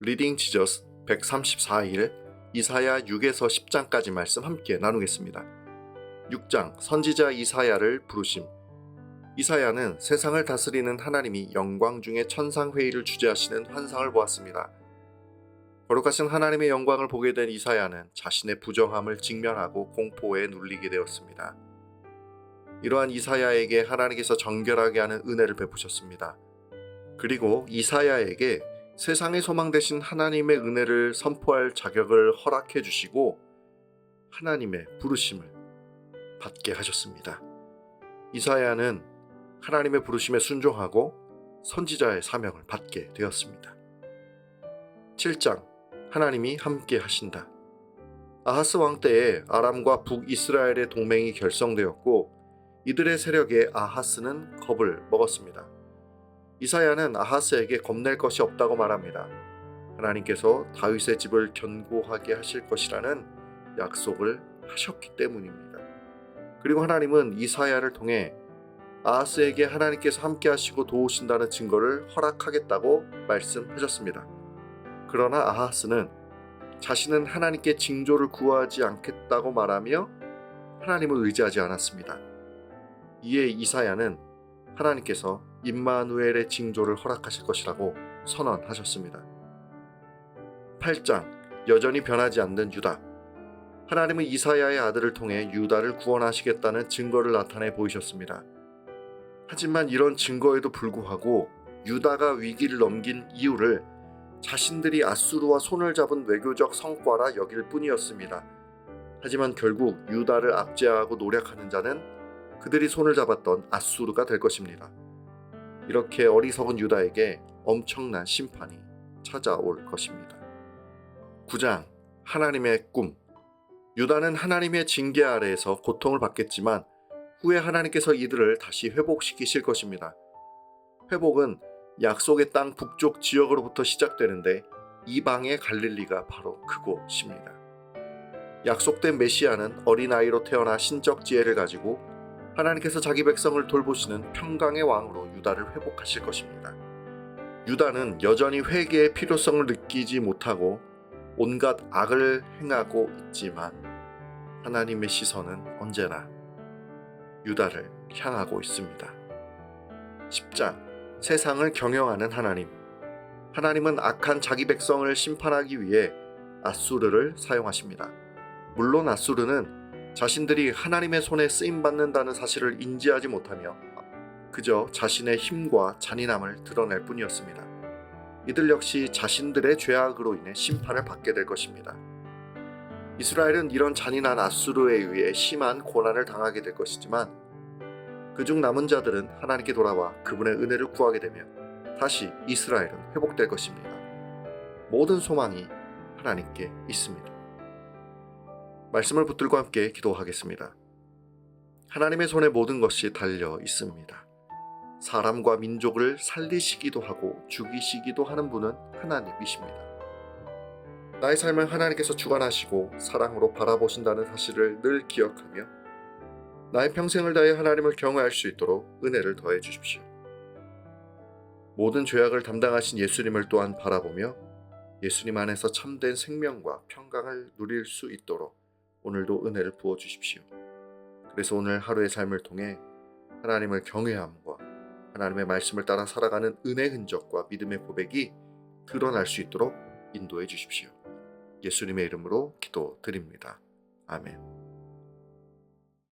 리딩 지저스 134일 이사야 6에서 10장까지 말씀 함께 나누겠습니다. 6장 선지자 이사야를 부르심. 이사야는 세상을 다스리는 하나님이 영광 중에 천상회의를 주재하시는 환상을 보았습니다. 거룩하신 하나님의 영광을 보게 된 이사야는 자신의 부정함을 직면하고 공포에 눌리게 되었습니다. 이러한 이사야에게 하나님께서 정결하게 하는 은혜를 베푸셨습니다. 그리고 이사야에게 세상의 소망 되신 하나님의 은혜를 선포할 자격을 허락해 주시고 하나님의 부르심을 받게 하셨습니다. 이사야는 하나님의 부르심에 순종하고 선지자의 사명을 받게 되었습니다. 7장 하나님이 함께 하신다. 아하스 왕 때에 아람과 북이스라엘의 동맹이 결성되었고 이들의 세력에 아하스는 겁을 먹었습니다. 이사야는 아하스에게 겁낼 것이 없다고 말합니다. 하나님께서 다윗의 집을 견고하게 하실 것이라는 약속을 하셨기 때문입니다. 그리고 하나님은 이사야를 통해 아하스에게 하나님께서 함께 하시고 도우신다는 증거를 허락하겠다고 말씀하셨습니다. 그러나 아하스는 자신은 하나님께 징조를 구하지 않겠다고 말하며 하나님을 의지하지 않았습니다. 이에 이사야는 하나님께서 임마누엘의 징조를 허락하실 것이라고 선언하셨습니다. 8장 여전히 변하지 않는 유다. 하나님은 이사야의 아들을 통해 유다를 구원하시겠다는 증거를 나타내 보이셨습니다. 하지만 이런 증거에도 불구하고 유다가 위기를 넘긴 이유를 자신들이 아수르와 손을 잡은 외교적 성과라 여길 뿐이었습니다. 하지만 결국 유다를 압제하고 노력하는 자는 그들이 손을 잡았던 아수르가 될 것입니다. 이렇게 어리석은 유다에게 엄청난 심판이 찾아올 것입니다. 9장 하나님의 꿈. 유다는 하나님의 징계 아래에서 고통을 받겠지만 후에 하나님께서 이들을 다시 회복시키실 것입니다. 회복은 약속의 땅 북쪽 지역으로부터 시작되는데 이방의 갈릴리가 바로 그곳입니다. 약속된 메시아는 어린아이로 태어나 신적 지혜를 가지고 하나님께서 자기 백성을 돌보시는 평강의 왕으로 유다를 회복하실 것입니다. 유다는 여전히 회개의 필요성을 느끼지 못하고 온갖 악을 행하고 있지만 하나님의 시선은 언제나 유다를 향하고 있습니다. 10장 세상을 경영하는 하나님. 하나님은 악한 자기 백성을 심판하기 위해 아수르를 사용하십니다. 물론 아수르는 자신들이 하나님의 손에 쓰임받는다는 사실을 인지하지 못하며 그저 자신의 힘과 잔인함을 드러낼 뿐이었습니다. 이들 역시 자신들의 죄악으로 인해 심판을 받게 될 것입니다. 이스라엘은 이런 잔인한 아수르에 의해 심한 고난을 당하게 될 것이지만 그중 남은 자들은 하나님께 돌아와 그분의 은혜를 구하게 되며 다시 이스라엘은 회복될 것입니다. 모든 소망이 하나님께 있습니다. 말씀을 붙들고 함께 기도하겠습니다. 하나님의 손에 모든 것이 달려 있습니다. 사람과 민족을 살리시기도 하고 죽이시기도 하는 분은 하나님이십니다. 나의 삶을 하나님께서 주관하시고 사랑으로 바라보신다는 사실을 늘 기억하며 나의 평생을 다해 하나님을 경외할 수 있도록 은혜를 더해 주십시오. 모든 죄악을 담당하신 예수님을 또한 바라보며 예수님 안에서 참된 생명과 평강을 누릴 수 있도록 오늘도 은혜를 부어 주십시오. 그래서 오늘 하루의 삶을 통해 하나님을 경외함과 하나님의 말씀을 따라 살아가는 은혜의 흔적과 믿음의 고백이 드러날 수 있도록 인도해 주십시오. 예수님의 이름으로 기도드립니다. 아멘.